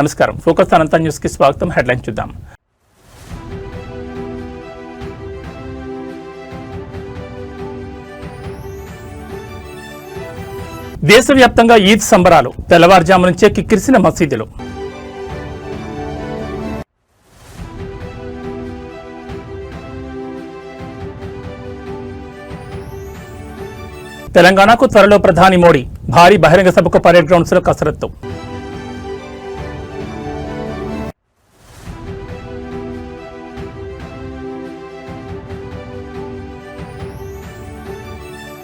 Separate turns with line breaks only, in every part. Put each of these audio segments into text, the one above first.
నమస్కారం. ఫోకస్ అనంత న్యూస్ కి స్వాగతం. హెడ్లైన్ చూద్దాం. దేశవ్యాప్తంగా ఈద్ సంబరాలు. తెల్లవారుజాము నుంచే కిక్కిరిసిన మసీదులు. తెలంగాణకు త్వరలో ప్రధాని మోడీ. భారీ బహిరంగ సభకు పరేడ్ గ్రౌండ్స్ లో కసరత్తు.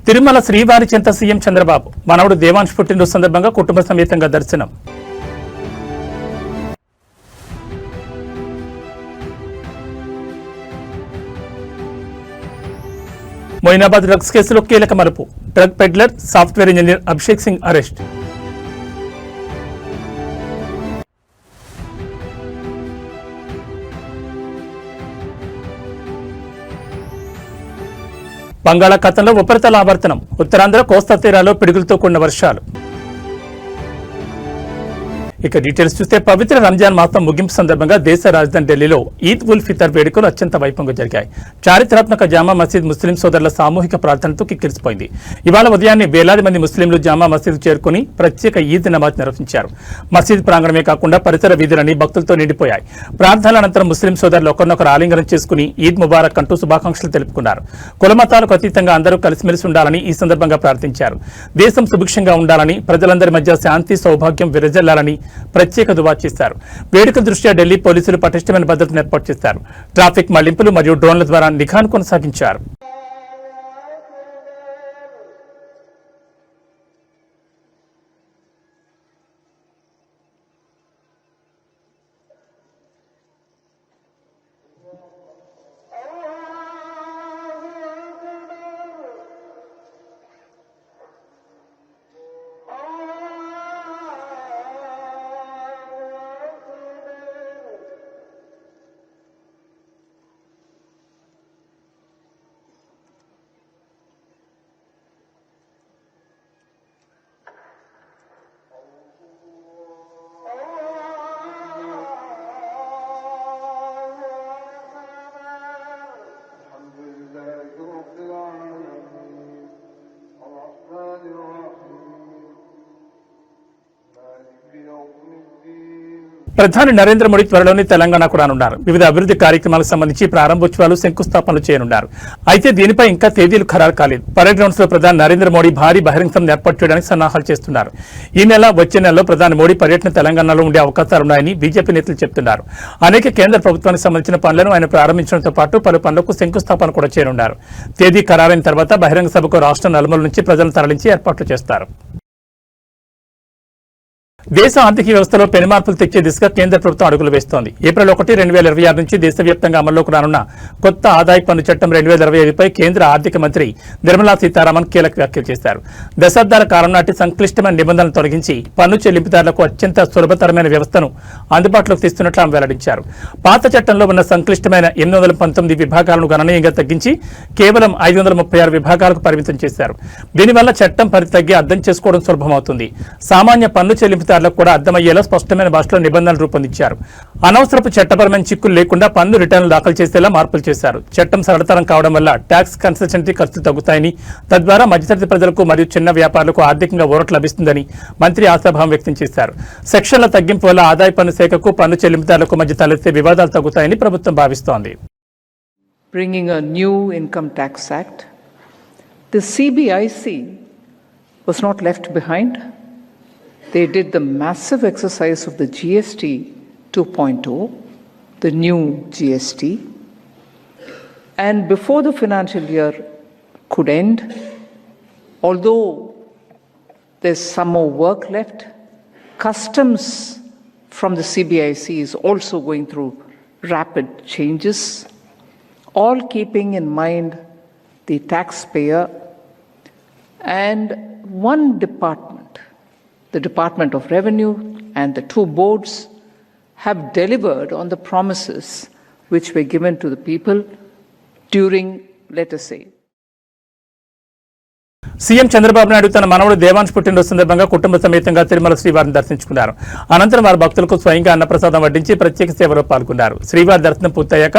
తిరుమల శ్రీవారి చెంత సీఎం చంద్రబాబు. మనవడు దేవాంశ్ పుట్టినరోజు సందర్భంగా కుటుంబ సమేతంగా దర్శనం. మొయినాబాద్ డ్రగ్స్ కేసులో కీలక మలుపు. Drug peddler, software engineer Abhishek Singh arrest. బంగాళాఖాతంలో ఉపరితల ఆవర్తనం. ఉత్తరాంధ్ర కోస్తా తీరాల్లో పిడుగులతో కూడిన వర్షాలు. ఇక డీటెయిల్స్ చూస్తే పవిత్ర రంజాన్ మాసం ముగింపు సందర్భంగా దేశ రాజధాని ఢిల్లీలో ఈద్ ఉల్ ఫితర్ వేడుకలు అత్యంత వైభవంగా జరిగాయి. చారిత్రాత్మక జామా మసీద్ ముస్లిం సోదరుల సామూహిక ప్రార్థనతో కిక్కిరిసిపోయింది. ఇవాళ ఉదయాన్నే వేలాది మంది ముస్లింలు జామా మసీద్ చేరుకుని ప్రత్యేక ఈద్ నమాజ్ నిర్వహించారు. మసీద్ ప్రాంగణమే కాకుండా పరిసర వీధులన్నీ భక్తులతో నిండిపోయాయి. ప్రార్థనల అనంతరం ముస్లిం సోదరులు ఒకరినొకరు ఆలింగనం చేసుకుని ఈద్ ముబారక్ అంటూ శుభాకాంక్షలు తెలుపుకున్నారు. కులమతాలకు అతీతంగా అందరూ కలిసిమెలిసి ఉండాలని ఈ సందర్భంగా ప్రార్థించారు. దేశం సుభిక్షంగా ఉండాలని, ప్రజలందరి మధ్య శాంతి సౌభాగ్యం విరజల్లాలని ప్రత్యేక దువా చేశారు. వేడుక దృష్ట్యా ఢిల్లీ పోలీసులు పటిష్టమైన భద్రతను ఏర్పాటు చేశారు. ట్రాఫిక్ మళ్లింపులు మరియు డ్రోన్ల ద్వారా నిఘాను కొనసాగించారు. ప్రధాని నరేంద్ర మోడీ త్వరలోనే తెలంగాణకు రానున్నారు. వివిధ అభివృద్ధి కార్యక్రమాలకు సంబంధించి ప్రారంభోత్సవాలు, శంకుస్థాపనలు చేయనున్నారు. అయితే దీనిపై ఇంకా తేదీలు ఖరారు కాలేదు. పరేడ్ గ్రౌండ్స్ లో ప్రధాని నరేంద్ర మోడీ భారీ బహిరంగ సభను ఏర్పాటు చేయడానికి సన్నాహాలు చేస్తున్నారు. ఈ నెల వచ్చే నెలలో ప్రధాని మోడీ పర్యటన తెలంగాణలో ఉండే అవకాశాలున్నాయని బీజేపీ నేతలు చెబుతున్నారు. అనేక కేంద్ర ప్రభుత్వానికి సంబంధించిన పనులను ఆయన ప్రారంభించడంతో పాటు పలు పనులకు శంకుస్థాపన కూడా చేయనున్నారు. తేదీ ఖరారైన తర్వాత బహిరంగ సభకు రాష్ట్ర నలుమూల నుంచి ప్రజలను తరలించి ఏర్పాట్లు చేస్తారు. దేశ ఆర్థిక వ్యవస్థలో పెనుమార్పులు తెచ్చే దిశగా కేంద్ర ప్రభుత్వం అడుగులు వేస్తోంది. ఏప్రిల్ 1, 2026 నుంచి దేశవ్యాప్తంగా అమల్లోకి రానున్న కొత్త ఆదాయ పన్ను చట్టం 2025పై కేంద్ర ఆర్థిక మంత్రి నిర్మలా సీతారామన్ కీలక వ్యాఖ్యలు చేశారు. దశాబ్దాల కాలం నాటి సంక్లిష్టమైన నిబంధనలు తొలగించి పన్ను చెల్లింపుదారులకు అత్యంత సులభతరమైన వ్యవస్థను అందుబాటులోకి తెస్తున్నట్లు ఆమె వెల్లడించారు. పాత చట్టంలో ఉన్న సంక్లిష్టమైన 819 విభాగాలను గణనీయంగా తగ్గించి కేవలం 536 విభాగాలకు పరిమితం చేశారు. దీనివల్ల చట్టం పరిధి తగ్గి అర్థం చేసుకోవడం సులభమవుతుంది. సామాన్య పన్ను చెల్లింపు కూడా అర్థమయ్యేలా స్పష్టమైన భాషలో నిబంధనలు రూపొందించారు. అనవసరపు చట్టపరమైన చిక్కులు లేకుండా పన్ను రిటర్నులు దాఖలు చేసేలా మార్పులు చేశారు. చట్టం సరళతరం కావడం వల్ల ట్యాక్స్ కన్సల్టెన్సీ ఖర్చులు తగ్గుతాయని, తద్వారా మధ్యతరగతి ప్రజలకు మరియు చిన్న వ్యాపారులకు ఆర్థికంగా ఊరట లభిస్తుందని మంత్రి ఆశాభావం వ్యక్తం చేశారు. సెక్షన్ల తగ్గింపు వల్ల ఆదాయ పన్ను శాఖకు, పన్ను చెల్లింపుదారులకు మధ్య తలెత్తే వివాదాలు తగ్గుతాయని ప్రభుత్వం భావిస్తోంది.
Bringing a new income tax act, the CBIC was not left behind. They did the massive exercise of the GST 2.0, the new GST. And before the financial year could end, although there's some more work left, customs from the CBIC is also going through rapid changes, all keeping in mind the taxpayer and one department, the Department of Revenue and the two boards have delivered on the promises which were given to the people during, let us say,
CM Chandrababu Naidu తన మనవడు దేవాంశ్ పుట్టినరోజు సందర్భంగా కుటుంబ సమేతంగా తిరుమల శ్రీవారిని దర్శించుకున్నారు. అనంతరం వారి భక్తులకు స్వయంగా అన్నప్రసాదం వడ్డించి ప్రత్యేక సేవలో పాల్గొన్నారు. శ్రీవారి దర్శనం పూర్తయ్యాక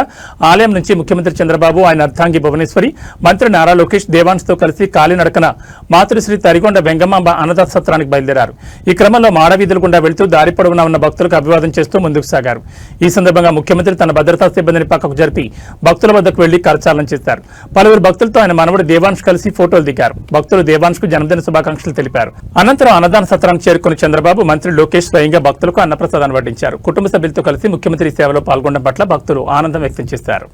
ఆలయం నుంచి ముఖ్యమంత్రి చంద్రబాబు, ఆయన అర్ధాంగి భువనేశ్వరి, మంత్రి నారా లోకేష్ దేవాంశ్తో కలిసి కాలినడకన మాతృశ్రీ తరిగొండ వెంగమాంబ అన్నదాత సత్రానికి బయలుదేరారు. ఈ క్రమంలో మాడవీధుల గుండా వెళ్తూ దారి పొడవునా ఉన్న భక్తులకు అభివాదం చేస్తూ ముందుకు సాగారు. ఈ సందర్భంగా ముఖ్యమంత్రి తన భద్రతా సిబ్బందిని పక్కకు జరిపి భక్తుల వద్దకు వెళ్లి కరచాలనం చేశారు. పలువురు భక్తులతో ఆయన మనవడు దేవాంశ్ కలిసి ఫోటోలు దిగారు. భక్తులు దేవాంశ్ కు జన్మదిన శుభాకాంక్షలు తెలిపారు. అనంతరం అన్నదాన సత్రానికి చేరుకున్న చంద్రబాబు, మంత్రి లోకేష్ స్వయంగా భక్తులకు అన్నప్రసాదాన్ని వడ్డించారు. కుటుంబ సభ్యులతో కలిసి ముఖ్యమంత్రి సేవలో పాల్గొనడం పట్ల భక్తులు ఆనందం వ్యక్తం చేశారు.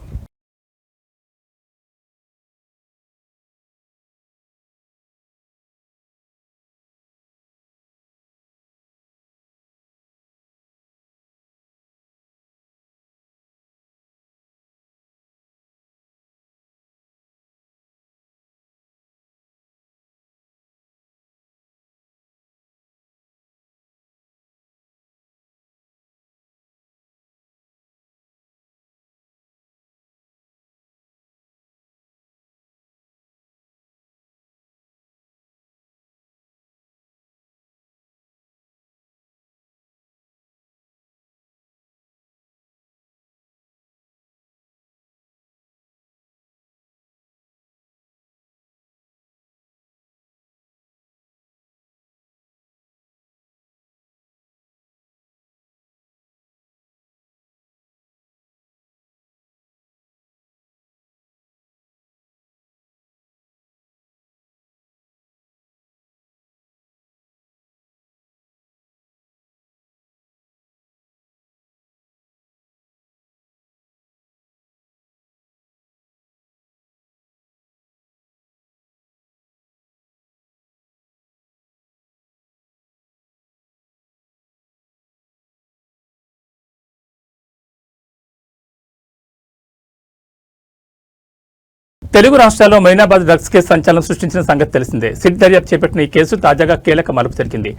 తెలుగు రాష్ట్రాల్లో మైనాబాద్ డ్రగ్స్ కేసు సంచలనం సృష్టించిన సంగతి తెలిసిందే. సిట్ దర్యాప్తు చేపట్టిన ఈ కేసు తాజాగా కీలక మలుపు తిరిగింది.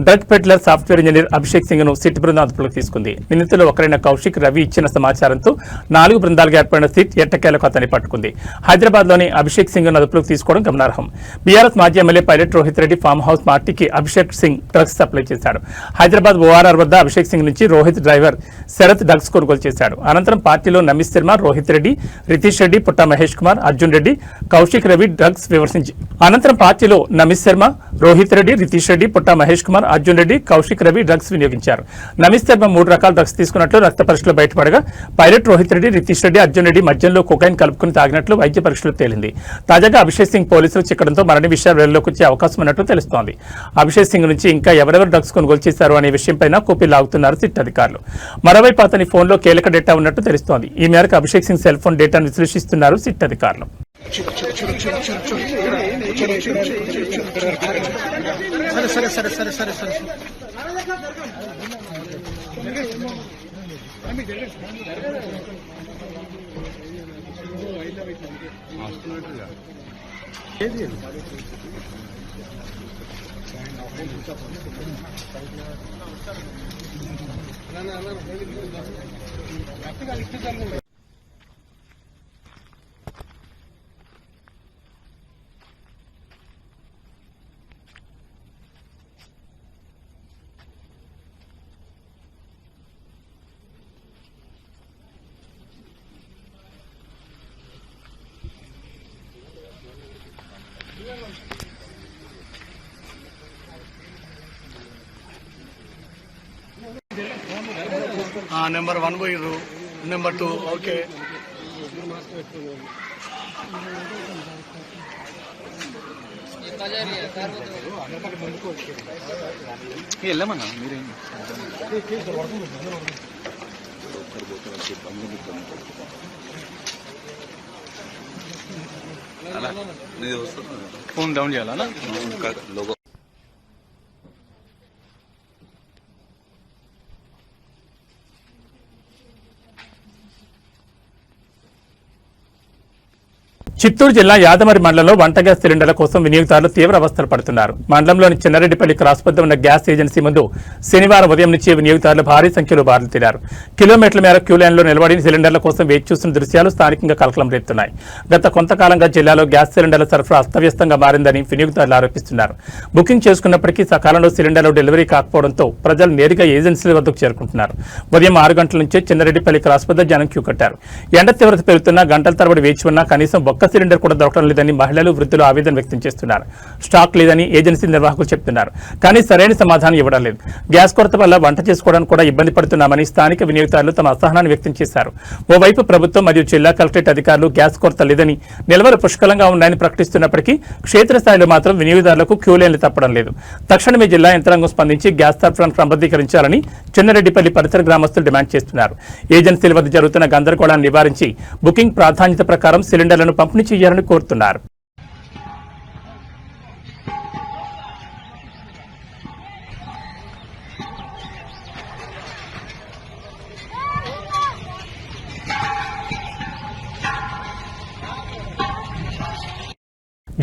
Drug peddler software engineer Abhishek Singh ను సిట్ బృందం అదుపులోకి తీసుకుంది. నిందితులు ఒకరైన కౌశిక్ రవి ఇచ్చిన సమాచారంతో 4 బృందాలుగా ఏర్పడిన సిట్ ఎట్టకేలకు అతన్ని పట్టుకుంది. హైదరాబాద్ లోని అభిషేక్ సింగ్ ను అదుపులోకి తీసుకోవడం గమనార్హం. బీఆర్ఎస్ మాజీ MLA pilot Rohit Reddy farm house పార్టీకి అభిషేక్ సింగ్ డ్రగ్స్ సప్లై చేశాడు. హైదరాబాద్ ఓఆర్ఆర్ వద్ద అభిషేక్ సింగ్ నుంచి రోహిత్ డ్రైవర్ శరత్ డ్రగ్స్ కొనుగోలు చేశాడు. అనంతరం పార్టీలో నమీస్ శర్మ, రోహిత్ రెడ్డి, రితీష్ రెడ్డి, పుట్టా మహేష్ కుమార్, అర్జున్ రెడ్డి, కౌశిక్ రవి డ్రగ్స్ విమర్శించి అనంతరం పార్టీలో నమీస్ శర్మ, రోహిత్ రెడ్డి, రితీష్ రెడ్డి, పుట్టా మహేష్ కుమార్, అర్జున్ రెడ్డి, కౌశిక్ రవి డ్రగ్స్ వినియోగించారు. నమీస్ శర్మ 3 రకాల డ్రగ్స్ తీసుకున్నట్లు రక్త పరీక్షలు బయటపడగా పైలట్ రోహిత్ రెడ్డి, రితీష్ రెడ్డి, అర్జున్ రెడ్డి మద్యంలో కొకైన్ కలుపుకుని తాగినట్లు వైద్య పరీక్షలు తేలింది. తాజాగా అభిషేక్ సింగ్ పోలీసులు చిక్కడంతో మరిన్ని విషయాలు వెలుగులోకి వచ్చే అవకాశం ఉన్నట్లు తెలుస్తోంది. అభిషేక్ సింగ్ నుంచి ఇంకా ఎవరెవరు డ్రగ్స్ కొనుగోలు చేశారు అనే విషయంపై కూపీ లాగుతున్నారు సిట్ అధికారులు. మరోవైపు అతని ఫోన్లో కీలక డేటా ఉన్నట్టు తెలుస్తోంది. ఈ మేరకు అభిషేక్ సింగ్ సెల్ ఫోన్ డేటాను విశ్లేషిస్తున్నారు సిట్ అధికారులు.
నెంబర్ 1 పోయిర్రు, నెంబర్ 2 ఓకే. వెళ్ళమన్నా మీరేం ఫోన్ డౌన్ చేయాలా?
చిత్తూరు జిల్లా యాదమరి మండలంలో వంట గ్యాస్ సిలిండర్ల కోసం వినియోగదారులు తీవ్ర అవస్థలు పడుతున్నారు. మండలంలోని చిన్నారెడ్డిపల్లి క్రాస్ వద్ద ఉన్న గ్యాస్ ఏజెన్సీ ముందు శనివారం ఉదయం నుంచి వినియోగదారులు భారీ సంఖ్యలో బారులు తీరారు. కిలోమీటర్ల మేర క్యూ లైన్లో నిలబడి సిలిండర్ల కోసం వేచి చూస్తున్న దృశ్యాలు స్థానికంగా కలకలం రేపుతున్నాయి. గత కొంతకాలంగా జిల్లాలో గ్యాస్ సిలిండర్ల సరఫరా అస్తవ్యస్తంగా మారిందని వినియోగదారులు ఆరోపిస్తున్నారు. బుకింగ్ చేసుకున్నప్పటికీ సకాలంలో సిలిండర్లు డెలివరీ కాకపోవడంతో ప్రజలు నేరుగా ఏజెన్సీల వద్దకు చేరుకుంటున్నారు. ఉదయం 6 గంటల నుంచే చిన్నారెడ్డిపల్లి క్రాస్ వద్ద జనం క్యూ కట్టారు. ఎండ తీవ్రత పెరుగుతున్నా గంటల తరబడి వేచి ఉన్నా కనీసం ఒక్క సిలిండర్ కూడా దొరకడం లేదని మహిళలు, వృద్ధులు ఆవేదన వ్యక్తం చేస్తున్నారు. స్టాక్ లేదని ఏజెన్సీ నిర్వాహకులు చెప్తున్నారు. కానీ సరైన సమాధానం ఇవ్వడం లేదు. గ్యాస్ కొరత వల్ల వంట చేసుకోవడానికి కూడా ఇబ్బంది పడుతున్నామని స్థానిక వినియోగదారులు తమ అసహనాన్ని వ్యక్తం చేశారు. ఓవైపు ప్రభుత్వం మరియు జిల్లా కలెక్టరేట్ అధికారులు గ్యాస్ కొరత లేదని, నిల్వలు పుష్కలంగా ఉన్నాయని ప్రకటిస్తున్నప్పటికీ క్షేత్రస్థాయిలో మాత్రం వినియోగదారులకు క్యూ లైన్లు తప్పడం లేదు. తక్షణమే జిల్లా యంత్రాంగం స్పందించి గ్యాస్ సరఫరాను క్రమబద్ధీకరించాలని చిన్నారెడ్డిపల్లి పరిసర గ్రామస్తులు డిమాండ్ చేస్తున్నారు. ఏజెన్సీల వద్ద జరుగుతున్న గందరగోళాన్ని నివారించి బుకింగ్ ప్రాధాన్యత ప్రకారం సిలిండర్లను పంపిణీ చేయాలని కోరుతున్నారు.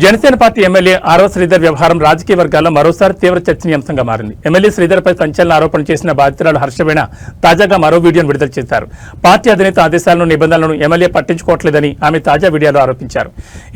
జనసేన పార్టీ ఎమ్మెల్యే ఆర్వ శ్రీధర్ వ్యవహారం రాజకీయ వర్గాల్లో మరోసారి తీవ్ర చర్చనీయాంశంగా మారింది. ఎమ్మెల్యే శ్రీధర్పై సంచలన ఆరోపణలు చేసిన బాధితురాలు హర్షవీణ తాజాగా మరో వీడియోను విడుదల చేశారు. పార్టీ అధినేత ఆదేశాలను, నిబంధనలను ఎమ్మెల్యే పట్టించుకోవట్లేదని ఆమె తాజా వీడియోలో ఆరోపించారు.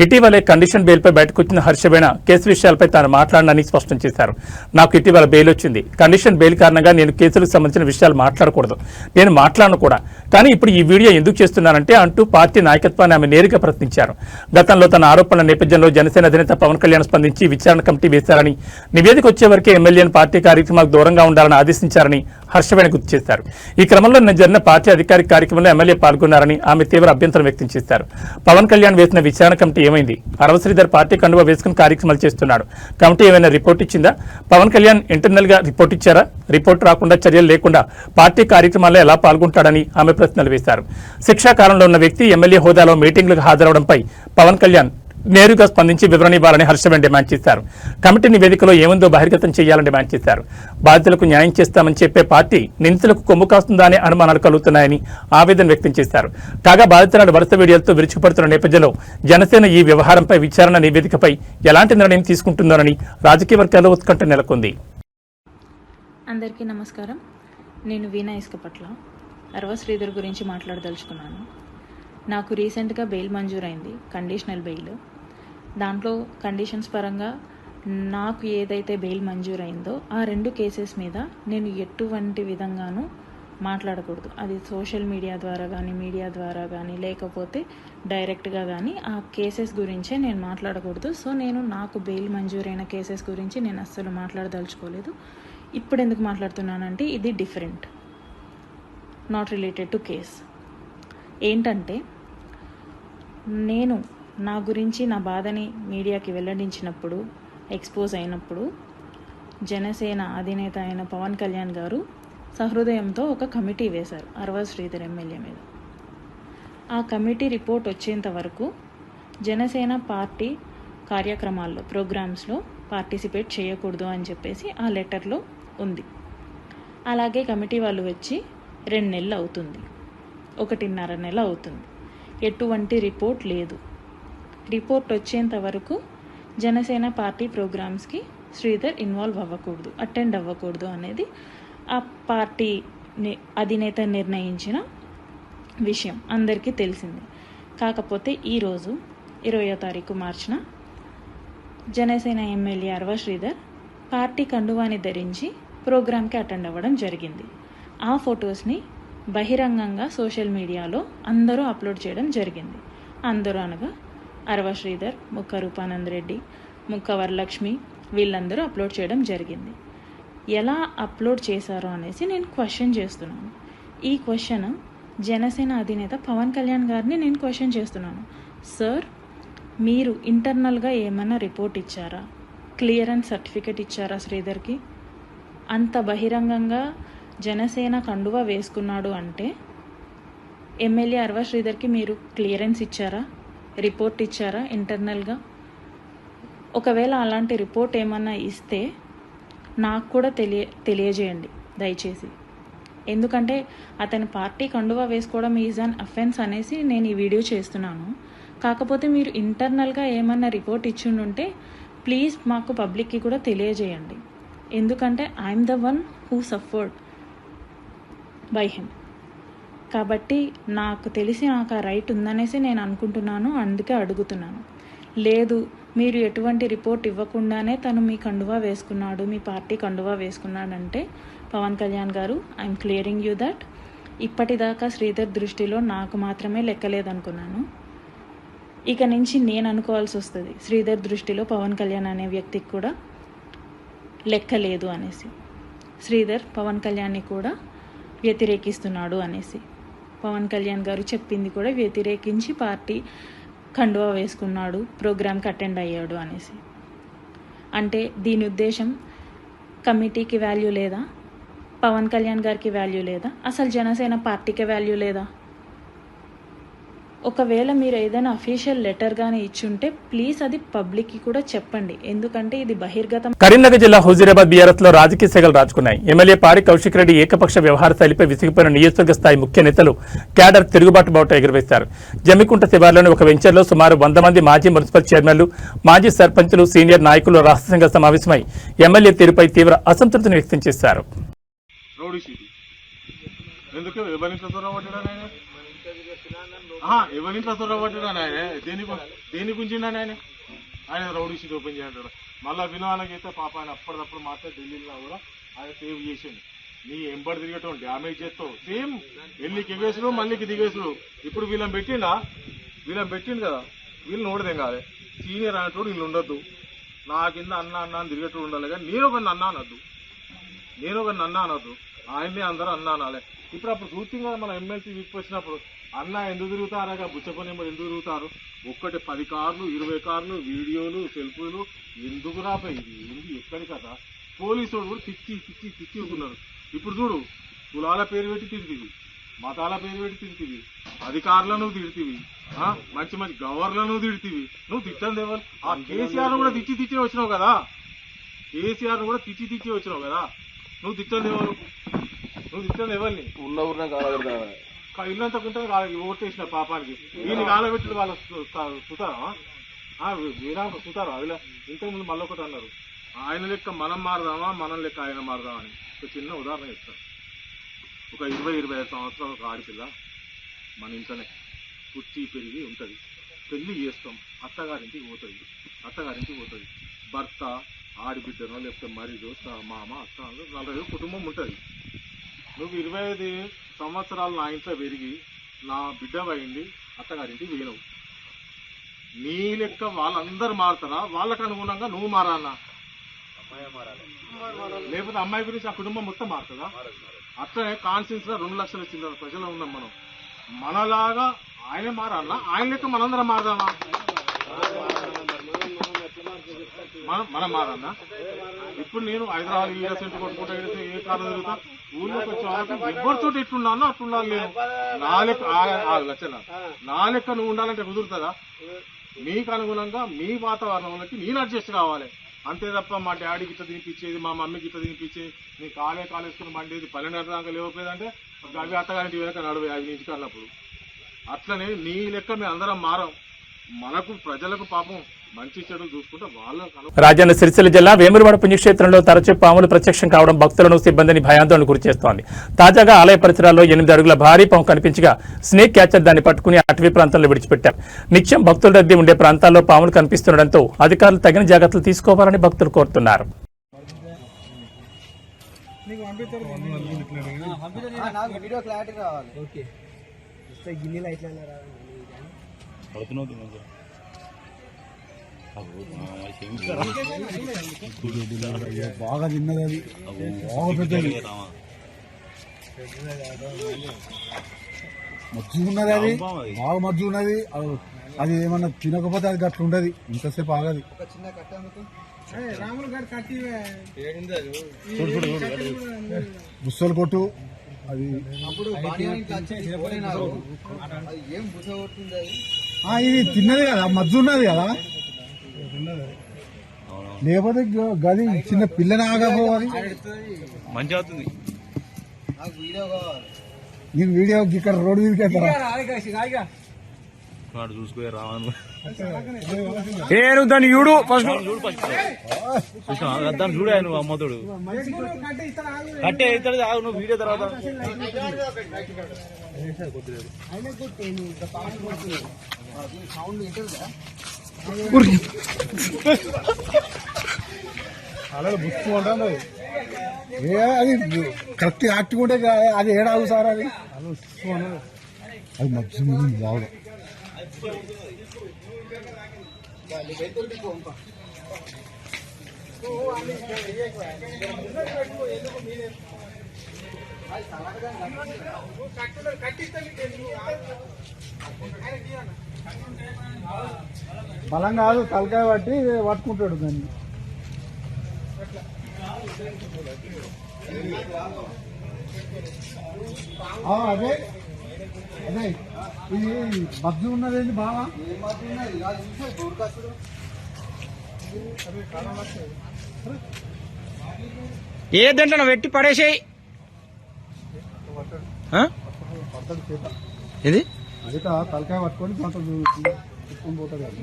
ఇటీవలే కండిషన్ బెయిల్పై బయటకు వచ్చిన హర్షవీణ కేసు విషయాలపై తాను మాట్లాడనని స్పష్టం చేశారు. నాకు ఇటీవల బెయిల్ వచ్చింది. కండిషన్ బెయిల్ కారణంగా నేను కేసులకు సంబంధించిన విషయాలు మాట్లాడకూడదు. నేను మాట్లాడను కూడా. కానీ ఇప్పుడు ఈ వీడియో ఎందుకు చేస్తున్నానంటే అంటూ పార్టీ నాయకత్వాన్ని ఆమె నేరుగా ప్రశ్నించారు. గతంలో తన ఆరోపణల నేపథ్యంలో జనసేన అధినేత పవన్ కళ్యాణ్ స్పందించి విచారణ కమిటీ వేశారని, నివేదిక వచ్చే వరకే ఎమ్మెల్యేను పార్టీ కార్యక్రమాలకు దూరంగా ఉండాలని ఆదేశించారని హర్షవీణ గుర్తు చేశారు. ఈ క్రమంలో నిన్న జరిగిన పార్టీ అధికారిక కార్యక్రమంలో ఎమ్మెల్యే పాల్గొన్నారని ఆమె తీవ్ర అభ్యంతరం వ్యక్తం చేశారు. పవన్ కళ్యాణ్ వేసిన విచారణ కమిటీ ఏమైంది? ఆర్వ శ్రీధర్ పార్టీ కండువా వేసుకుని కార్యక్రమాలు చేస్తున్నాడు. కమిటీ ఏమైనా రిపోర్ట్ ఇచ్చిందా? పవన్ కళ్యాణ్ ఇంటర్నల్ గా రిపోర్ట్ ఇచ్చారా? రిపోర్ట్ రాకుండా, చర్యలు లేకుండా పార్టీ కార్యక్రమాల్లో ఎలా పాల్గొంటాడని ఆమె ప్రశ్నలు వేశారు. శిక్షాకాలంలో ఉన్న వ్యక్తి ఎమ్మెల్యే హోదాలో మీటింగ్లకు హాజరవడంపై పవన్ కళ్యాణ్ నేరుగా స్పందించి వివరణ ఇవ్వాలని హర్షవీణ డిమాండ్ చేశారు. కమిటీ నివేదికలో ఏముందో బహిర్గతం చేయాలని డిమాండ్ చేశారు. బాధితులకు న్యాయం చేస్తామని చెప్పే పార్టీ నిందితులకు కొమ్ము కాస్తుందా అనే అనుమానాలు కలుగుతున్నాయని ఆవేదన వ్యక్తం చేశారు. కాగా బాధితురాలు వరుస వీడియోలతో విరుచుకుపడుతున్న నేపథ్యంలో జనసేన ఈ వ్యవహారంపై విచారణ నివేదికపై ఎలాంటి నిర్ణయం తీసుకుంటుందోనని రాజకీయ వర్గాల్లో ఉత్కంఠ నెలకొంది.
అందరికీ నమస్కారం. నేను వీణా ఇసుకపట్ల ఆర్వ శ్రీధర్ గురించి మాట్లాడదలుచుకున్నాను. నాకు రీసెంట్గా బెయిల్ మంజూరైంది, కండిషనల్ బెయిల్. దాంట్లో కండిషన్స్ పరంగా నాకు ఏదైతే బెయిల్ మంజూరైందో ఆ 2 కేసెస్ మీద నేను ఎటువంటి విధంగానూ మాట్లాడకూడదు. అది సోషల్ మీడియా ద్వారా కానీ, మీడియా ద్వారా కానీ, లేకపోతే డైరెక్ట్గా కానీ ఆ కేసెస్ గురించే నేను మాట్లాడకూడదు. సో నేను నాకు బెయిల్ మంజూరైన కేసెస్ గురించి నేను అస్సలు మాట్లాడదలుచుకోలేదు. ఇప్పుడు ఎందుకు మాట్లాడుతున్నానంటే ఇది different, not related to case. ఏంటంటే నేను నా గురించి నా బాధని మీడియాకి వెల్లడించినప్పుడు, ఎక్స్పోజ్ అయినప్పుడు జనసేన అధినేత అయిన పవన్ కళ్యాణ్ గారు సహృదయంతో ఒక కమిటీ వేశారు ఆర్వ శ్రీధర్ ఎమ్మెల్యే మీద. ఆ కమిటీ రిపోర్ట్ వచ్చేంత వరకు జనసేన పార్టీ కార్యక్రమాల్లో, ప్రోగ్రామ్స్లో పార్టిసిపేట్ చేయకూడదు అని చెప్పేసి ఆ లెటర్లో ఉంది. అలాగే కమిటీ వాళ్ళు వచ్చి 2 నెలలు అవుతుంది, 1.5 నెల అవుతుంది. ఎటువంటి రిపోర్ట్ లేదు. రిపోర్ట్ వచ్చేంత వరకు జనసేన పార్టీ ప్రోగ్రామ్స్కి శ్రీధర్ ఇన్వాల్వ్ అవ్వకూడదు, అటెండ్ అవ్వకూడదు అనేది ఆ పార్టీ అధినేత నిర్ణయించిన విషయం అందరికీ తెలిసింది. కాకపోతే ఈరోజు 20వ తారీఖు మార్చిన జనసేన ఎమ్మెల్యే ఆర్వ శ్రీధర్ పార్టీ కండువాని ధరించి ప్రోగ్రామ్కి అటెండ్ అవ్వడం జరిగింది. ఆ ఫొటోస్ని బహిరంగంగా సోషల్ మీడియాలో అందరూ అప్లోడ్ చేయడం జరిగింది. అందరూ అనగా ఆర్వ శ్రీధర్, ముక్క రూపానంద్ రెడ్డి, ముక్క వరలక్ష్మి వీళ్ళందరూ అప్లోడ్ చేయడం జరిగింది. ఎలా అప్లోడ్ చేశారో అనేసి నేను క్వశ్చన్ చేస్తున్నాను. ఈ క్వశ్చన్ జనసేన అధినేత పవన్ కళ్యాణ్ గారిని నేను క్వశ్చన్ చేస్తున్నాను. సార్, మీరు ఇంటర్నల్గా ఏమైనా రిపోర్ట్ ఇచ్చారా? క్లియరెన్స్ సర్టిఫికేట్ ఇచ్చారా శ్రీధర్కి? అంత బహిరంగంగా జనసేన కండువా వేసుకున్నాడు అంటే ఎమ్మెల్యే ఆర్వ శ్రీధర్కి మీరు క్లియరెన్స్ ఇచ్చారా? రిపోర్ట్ ఇచ్చారా ఇంటర్నల్గా? ఒకవేళ అలాంటి రిపోర్ట్ ఏమన్నా ఇస్తే నాకు కూడా తెలియజేయండి దయచేసి. ఎందుకంటే అతని పార్టీ కండువా వేసుకోవడం ఈజ్ అన్ అఫెన్స్ అనేసి నేను ఈ వీడియో చేస్తున్నాను. కాకపోతే మీరు ఇంటర్నల్గా ఏమన్నా రిపోర్ట్ ఇచ్చిండుంటే ప్లీజ్ మాకు పబ్లిక్కి కూడా తెలియజేయండి. ఎందుకంటే I'm the one who suffered by him. కాబట్టి నాకు తెలిసి నాకు ఆ రైట్ ఉందనేసి నేను అనుకుంటున్నాను, అందుకే అడుగుతున్నాను. లేదు మీరు ఎటువంటి రిపోర్ట్ ఇవ్వకుండానే తను మీ కండువా వేసుకున్నాడు, మీ పార్టీ కండువా వేసుకున్నాడంటే పవన్ కళ్యాణ్ గారు, ఐఎమ్ క్లియరింగ్ యూ దట్ ఇప్పటిదాకా శ్రీధర్ దృష్టిలో నాకు మాత్రమే లెక్కలేదనుకున్నాను. ఇక నుంచి నేను అనుకోవాల్సి వస్తుంది శ్రీధర్ దృష్టిలో పవన్ కళ్యాణ్ అనే వ్యక్తికి కూడా లెక్క లేదు అనేసి. శ్రీధర్ పవన్ కళ్యాణ్ని కూడా వ్యతిరేకిస్తున్నాడు అనేసి. పవన్ కళ్యాణ్ గారు చెప్పింది కూడా వ్యతిరేకించి పార్టీ కండువా వేసుకున్నాడు, ప్రోగ్రామ్కి అటెండ్ అయ్యాడు అనేసి. అంటే దీని ఉద్దేశం కమిటీకి వాల్యూ లేదా, పవన్ కళ్యాణ్ గారికి వాల్యూ లేదా, అసలు జనసేన పార్టీకి వాల్యూ లేదా? ఒకవేళ మీరు ఏదైనా అఫీషియల్ లెటర్ గానీ ఇచ్చుంటే ప్లీజ్ అది పబ్లిక్కి కూడా చెప్పండి. ఎందుకంటే ఇది బహిర్గతం.
కరీంనగర్ జిల్లా హుజూరాబాద్ బీఆర్ఎస్ లో రాజకీయ సెగలు రాజుకున్నాయి. ఎమ్మెల్యే పారి కౌశిక్ రెడ్డి ఏకపక్ష వ్యవహార శైలిపై విసిగిపోయిన నియోజకవర్గ స్థాయి ముఖ్య నేతలు క్యాడర్ తిరుగుబాటు బావుట ఎగురవేశారు. జమ్మికుంట శివార్లోని ఒక వెంచర్లో సుమారు 100 మంది మాజీ మున్సిపల్ చైర్మన్లు, మాజీ సర్పంచులు, సీనియర్ నాయకులు రహస్యంగా సమావేశమై ఎమ్మెల్యే తీరుపై తీవ్ర అసంతృప్తిని వ్యక్తం చేశారు.
ఎవరింట్లో తొరగబట్టాడు ఆయన, దేని గురించి ఆయన రౌడీ షీట్ ఓపెన్ చేయంటాడు. మళ్ళీ వినవాళ్ళకి అయితే పాప ఆయన అప్పటిదప్పుడు మాత్రం ఢిల్లీలో కూడా ఆయన సేవ్ చేసింది. నీ ఎంబడి తిరగటం డ్యామేజ్ చేస్తావు, సేమ్ ఎల్లికి ఎగేసుడు మళ్ళీకి దిగేసుడు. ఇప్పుడు వీళ్ళని పెట్టిండు కదా, వీళ్ళు నోడదేం కాదు. సీనియర్ అనేటోడు వీళ్ళు ఉండొద్దు, నా కింద అన్న అని తిరిగేటోడు ఉండాలి. కానీ నేను ఒక అన్న అనొద్దు, ఆయన్ని అందరూ అన్న అనాలి. ఇప్పుడు చూస్తుంది కదా మన ఎమ్మెల్సీ వీక్ వచ్చినప్పుడు, అన్న ఎందుకు తిరుగుతారా బుచ్చపని ఎందుకు తిరుగుతారు, 10 కార్లు 20 కార్లు వీడియోలు సెల్ఫీలు ఎందుకు రాపై, ఇది ఏంది ఎక్కడి కదా. పోలీసు వాడు కూడా తిచ్చి ఉన్నారు. ఇప్పుడు చూడు, కులాల పేరు పెట్టి తిరిగివి, మతాల పేరు పెట్టి తిరిగివి, అధికారులను తిడితివి, మంచి గవర్నర్లను తిడితివి. నువ్వు తిట్టంది ఎవరు? ఆ కేసీఆర్ కూడా తిచ్చి వచ్చినావు కదా, నువ్వు తిట్టంది ఎవరు? ఎవరిని ఉన్న ఊరిన ఇల్లంతా కుంటే ఓటేసిన పాపానికి వీళ్ళు కాలబెట్టి వాళ్ళ సుతారా సుతారా అదిలా. ఇంతకుముందు మళ్ళీ ఒకటి అన్నారు, ఆయన లెక్క మనం మారదామా, మనం లెక్క ఆయన మారదామా అని. ఒక చిన్న ఉదాహరణ చెప్తాను. ఒక 20-25 సంవత్సరాల ఒక ఆడపిల్ల మన ఇంట్లోనే పుట్టి పెరిగి ఉంటుంది. పెళ్లి చేస్తాం, అత్తగారింటికి పోతుంది. భర్త, ఆడిబిడ్డనో లేకపోతే మరిదో, మామ, అత్త, 40 కుటుంబం ఉంటుంది. నువ్వు 25 సంవత్సరాలు నా ఇంట్లో పెరిగి నా బిడ్డ అయింది, అత్తగారింటికి పోయినవు. నీ లెక్క వాళ్ళందరూ మారుతారా? వాళ్ళకు అనుగుణంగా నువ్వు మారాలన్నా, లేకపోతే అమ్మాయి గురించి ఆ కుటుంబం మొత్తం మారుతుందా? అట్లనే కాన్షియన్స్ గా 2 లక్షల చిన్న ప్రజలు ఉన్నాం మనం. మనలాగా ఆయన మారాలన్నా, ఆయన లెక్క మనందరం మారదామా? మనం మారన్నా. ఇప్పుడు నేను హైదరాబాద్ సెంటర్ కొట్టుకుంటా ఏ కారణం తిరుగుతా, ఊళ్ళోకి వచ్చే వాళ్ళకి ఎవరితో ఎట్లున్నానో అట్లుండాలి. నేను నా లెక్క నువ్వు ఉండాలంటే కుదురుతుందా? మీకు అనుగుణంగా మీ వాతావరణంలోకి నేను అడ్జస్ట్ కావాలి అంతే తప్ప మా డాడీకి ఇట్లా తినిపించేది, మా మమ్మీకి ఇట్లా తినిపించేది, నీ కాలేసుకుని మండేది 12 దాకా లేవపోయేదంటే అవి అత్తగారింటి వెనక నడువే 5 నుంచి అన్నప్పుడు. అట్లనే నీ లెక్క మేము అందరం మారం. మనకు ప్రజలకు పాపం మంచి చెడులు చూసుకుంటే వాళ్ళకు.
రాజన్న సిరిసిల్ల జిల్లా వేములవాడ పుణ్యక్షేత్రంలో తరచూ పాములు ప్రత్యక్షం కావడం భక్తులను, సిబ్బందిని భయాందోళన గురిచేస్తోంది. తాజాగా ఆలయ పరిసరాల్లో 8 అడుగుల భారీ పాము కనిపించగా స్నేక్ క్యాచర్ దాన్ని పట్టుకుని అటవీ ప్రాంతంలో విడిచిపెట్టారు. నిత్యం భక్తుల రద్దీ ఉండే ప్రాంతాల్లో పాములు కనిపిస్తుండటంతో అధికారులు తగిన జాగ్రత్తలు తీసుకోవాలని భక్తులు కోరుతున్నారు.
బాగా తిన్నది, అది బాగా పెద్దది, మజ్జు ఉన్నది, అది బాగా మజ్జు ఉన్నది. అది ఏమన్నా తినకపోతే అది గట్ల ఉండదు, ఇంతసేపు ఆగది. బుස්සలు కొట్టు అది. ఇది తిన్నది కదా, మజ్జు ఉన్నది కదా, లేకపోతే గది చిన్న పిల్లని ఆగపోవాలి. మంచి అవుతుంది. నీకు వీడియో ఇక్కడ రోడ్డు మీదకి
చూసుకున్నాడు చూసుకునే రావను
నువ్వు దాన్ని చూడు ఫస్ట్
చూడు ఫస్ట్ దాన్ని చూడే నువ్వు అమ్మతోడు కట్టే అవుతాడు ఆగు నువ్వు వీడియో తర్వాత
అలా బుక్కు ఉంటుంది అది కరెక్ట్ యాక్టివ్ ఉంటే అది ఏడాగు సార్ అది అది మధ్య రావడం బలం కాదు తలకాయ పట్టి పట్టుకుంటాడు దాన్ని అదే అదే ఇది బజ్జు ఉన్నదేంటి బాగా
ఏ దాంట్లో పెట్టి పడేసేయి ఇది
అది తలకాయ పట్టుకొని కొంచెం తీసుకొని పోతాడు కదా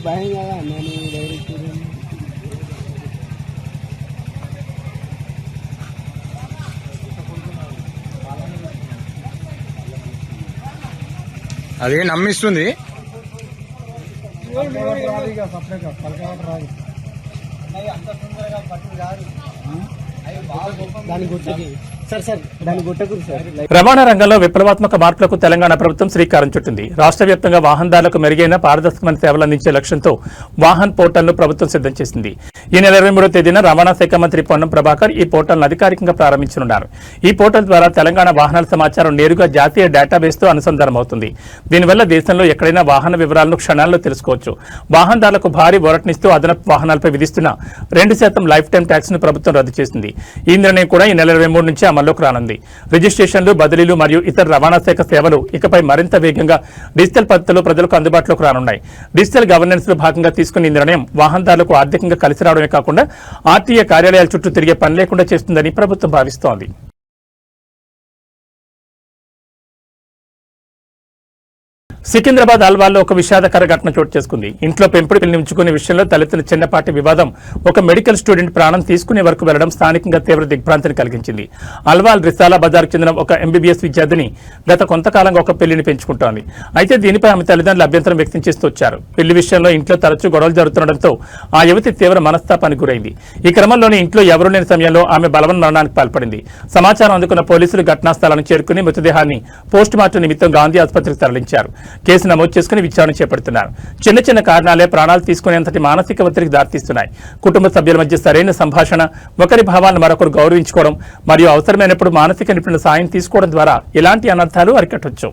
భయం కదా నేను డైరెక్ట్
అది నమ్మిస్తుంది
రవాణా రంగంలో విప్లవాత్మక మార్పులకు తెలంగాణ ప్రభుత్వం శ్రీకారం చుట్టింది. రాష్ట్ర వ్యాప్తంగా వాహనదారులకు మెరుగైన పారదర్శకమైన సేవలు అందించే లక్ష్యంతో వాహన్ పోర్టల్ను ప్రభుత్వం సిద్ధం చేసింది. ఈ నెల 23వ తేదీన రవాణా శాఖ మంత్రి పొన్నం ప్రభాకర్ ఈ పోర్టల్ను అధికారికంగా ప్రారంభించనున్నారు. ఈ పోర్టల్ ద్వారా తెలంగాణ వాహనాల సమాచారం నేరుగా జాతీయ డేటాబేస్తో అనుసంధానమవుతుంది. దీనివల్ల దేశంలో ఎక్కడైనా వాహన వివరాలను క్షణాల్లో తెలుసుకోవచ్చు. వాహనదారులకు భారీ ఊరటనిస్తూ అదనపు వాహనాలపై విధిస్తున్న 2% లైఫ్ టైం ట్యాక్స్ ను ప్రభుత్వం రద్దు చేసింది. ఈ నిర్ణయం కూడా ఈ నెల 23 నుంచి అమల్లోకి రానుంది. రిజిస్ట్రేషన్లు, బదిలీలు మరియు ఇతర రవాణా శాఖ సేవలు ఇకపై మరింత వేగంగా డిజిటల్ పద్ధతిలో ప్రజలకు అందుబాటులోకి రానున్నాయి. డిజిటల్ గవర్నెన్స్ లో భాగంగా తీసుకున్న ఈ నిర్ణయం వాహనదారులకు ఆర్థికంగా కలిసి రావడమే కాకుండా ఆర్టీఏ కార్యాలయాల చుట్టూ తిరిగే పని లేకుండా చేస్తుందని ప్రభుత్వం భావిస్తోంది. సికింద్రాబాద్ అల్వాల్లో ఒక విషాదకర ఘటన చోటు చేసుకుంది. ఇంట్లో పెంపుడు పిల్లిని ఉంచుకునే విషయంలో తలెత్తిన చిన్నపాటి వివాదం ఒక మెడికల్ స్టూడెంట్ ప్రాణం తీసుకునే వరకు వెళ్లడం స్థానికంగా తీవ్ర దిగ్భ్రాంతిని కలిగించింది. అల్వాల్ రిసాలా బజార్కు చెందిన ఒక ఎంబీబీఎస్ విద్యార్థిని గత కొంతకాలంగా ఒక పిల్లిని పెంచుకుంటోంది. అయితే దీనిపై ఆమె తల్లిదండ్రులు అభ్యంతరం వ్యక్తం చేస్తూ వచ్చారు. పిల్లి విషయంలో ఇంట్లో తరచూ గొడవలు జరుగుతుండటంతో ఆ యువతి తీవ్ర మనస్తాపానికి గురైంది. ఈ క్రమంలోనే ఇంట్లో ఎవరూ లేని సమయంలో ఆమె బలవన్ మరణానికి పాల్పడింది. సమాచారం అందుకున్న పోలీసులు ఘటనా స్థలానికి చేరుకుని మృతదేహాన్ని పోస్టుమార్టం నిమిత్తం గాంధీ ఆసుపత్రికి తరలించారు. కేసు నమోదు చేసుకుని విచారణ చేపడుతున్నారు. చిన్న చిన్న కారణాలే ప్రాణాలు తీసుకునేంతటి మానసిక ఒత్తిడికి దారితీస్తున్నాయి. కుటుంబ సభ్యుల మధ్య సరైన సంభాషణ, ఒకరి భావాలను మరొకరు గౌరవించుకోవడం మరియు అవసరమైనప్పుడు మానసిక నిపుణుల సాయం తీసుకోవడం ద్వారా ఇలాంటి అనర్థాలు అరికట్టవచ్చు.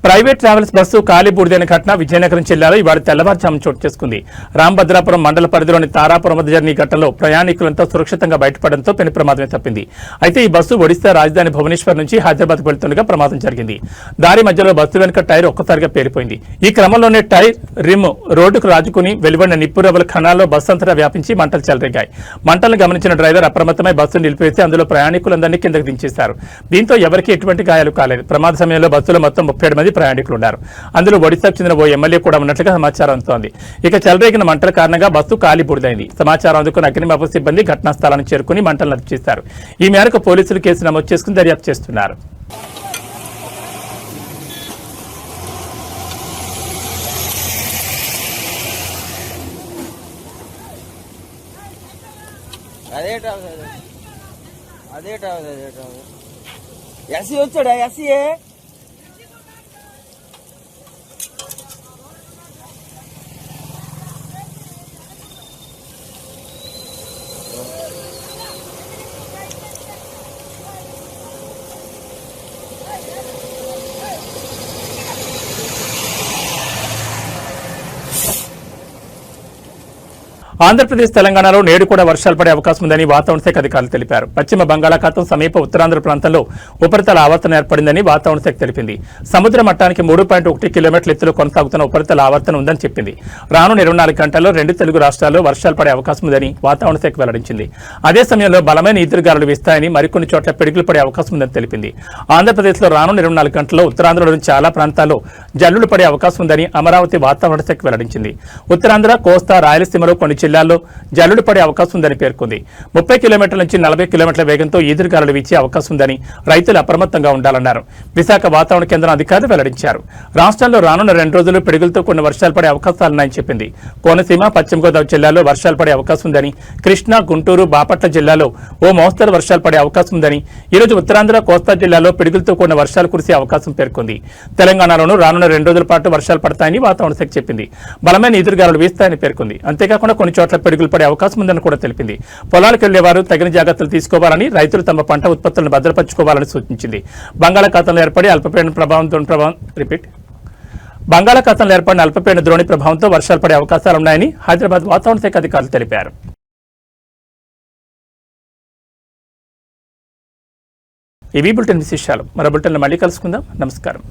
ప్రైవేట్ ట్రావెల్స్ బస్సు కాలి బూడిదైన ఘటన విజయనగరం జిల్లాలో ఇవాళ తెల్లవారుజామున చోటు చేసుకుంది. రాంభద్రాపురం మండల పరిధిలోని తారాపురం వద్ద జరిగిన ఈ ఘటనలో ప్రయాణికులంతా సురక్షితంగా బయటపడడంతో పెను ప్రమాదమే తప్పింది. అయితే ఈ బస్సు ఒడిశా రాజధాని భువనేశ్వర్ నుంచి హైదరాబాద్ వెళ్తుండగా ప్రమాదం జరిగింది. దారి మధ్యలో బస్సు వెనుక టైర్ ఒక్కసారిగా పేలిపోయింది. ఈ క్రమంలోనే టైర్ రిమ్ రోడ్డుకు రాజుకుని వెలువడిన నిప్పురవ్వల ఖనాల్లో బస్సు అంతటా వ్యాపించి మంటలు చెలరేగాయి. మంటలను గమనించిన డ్రైవర్ అప్రమత్తమై బస్సును నిలిపివేసి అందులో ప్రయాణికులందరినీ కిందకు దించేశారు. దీంతో ఎవరికీ ఎటువంటి గాయాలు కాలేదు. ప్రమాద సమయంలో బస్సులో మొత్తం 37 మంది ప్రయాణికులు ఉన్నారు. అందులో ఒడిశాకు చెందిన ఓ ఎమ్మెల్యే కూడా ఉన్నట్లుగా సమాచారం అందుతోంది. ఇక చెలరేగిన మంటల కారణంగా బస్సు కాలి బూడిదైంది. సమాచారం అందుకున్న అగ్నిమాపక సిబ్బంది ఘటనా స్థలానికి చేరుకుని మంటలను అదుపు చేశారు. ఈ మేరకు పోలీసులు కేసు నమోదు చేసుకుని దర్యాప్తు చేస్తున్నారు.
ఎస్సీ వచ్చాడా? ఎస్సీఏ
ఆంధ్రప్రదేశ్ తెలంగాణలో నేడు కూడా వర్షాలు పడే అవకాశం ఉందని వాతావరణ శాఖ అధికారులు తెలిపారు. పశ్చిమ బంగాళాఖాతం సమీప ఉత్తరాంధ్ర ప్రాంతంలో ఉపరితల ఆవర్తనం ఏర్పడిందని వాతావరణ శాఖ తెలిపింది. సముద్ర మట్టానికి 3.1 కిలోమీటర్ల ఎత్తులో కొనసాగుతున్న ఉపరితల ఆవర్తనం ఉందని చెప్పింది. రానున్న 24 గంటల్లో 2 తెలుగు రాష్ట్రాల్లో వర్షాలు పడే అవకాశం ఉందని వాతావరణ శాఖ వెల్లడించింది. అదే సమయంలో బలమైన ఈదురుగాలులు వీస్తాయని, మరికొన్ని చోట్ల పిడుగులు పడే అవకాశం ఉందని తెలిపింది. ఆంధ్రప్రదేశ్లో రానున్న 24 గంటల్లో ఉత్తరాంధ్రలోని చాలా ప్రాంతాల్లో జల్లులు పడే అవకాశం ఉందని అమరావతి వాతావరణ శాఖ వెల్లడించింది. ఉత్తరాంధ్ర, కోస్తా, రాయలసీమలో కొన్ని జిల్లాల్లో జల్లులు పడే అవకాశం ఉందని పేర్కొంది. 30 కిలోమీటర్ల నుంచి 40 కిలోమీటర్ల వేగంతో ఈదురుగాలులు వీచే అవకాశం ఉందని రైతులు అప్రమత్తంగా ఉండాలన్నారు. విశాఖ వాతావరణ కేంద్రం అధికారులు వెల్లడించారు. రాష్ట్రంలో రానున్న 2 రోజులు పిడుగులతో కొన్ని వర్షాలు పడే అవకాశాలున్నాయని చెప్పింది. కోనసీమ, పశ్చిమ గోదావరి జిల్లాలో వర్షాలు పడే అవకాశం ఉందని, కృష్ణా, గుంటూరు, బాపట్ల జిల్లాలో ఓ మోస్తరు వర్షాలు పడే అవకాశం ఉందని, ఈరోజు ఉత్తరాంధ్ర, కోస్తా జిల్లాలో పిడుగులతో కూడిన వర్షాలు కురిసే అవకాశం పేర్కొంది. తెలంగాణలోనూ రానున్న 2 రోజుల పాటు వర్షాలు పడతాయని వాతావరణ శాఖ చెప్పింది. బలమైన ఈదురుగాలులు వీస్తాయని పేర్కొంది. అంతేకాకుండా కొన్ని చోట్ల పిడుగులు పడే అవకాశం ఉందని కూడా తెలిపింది. పొలాలకు వెళ్లేవారు తగిన జాగ్రత్తలు తీసుకోవాలని, రైతులు తమ పంట ఉత్పత్తులను భద్రపరచుకోవాలని సూచించింది. బంగాళాఖాతంలో ఏర్పడిన అల్పపీడన ద్రోణి ప్రభావంతో వర్షాలు పడే అవకాశాలున్నాయని హైదరాబాద్ వాతావరణ శాఖ అధికారులు తెలిపారు. ఇవి బులెటిన్ విశేషాలు. మరో బులెటిన్లో మళ్ళీ కలుసుకుందాం. నమస్కారం.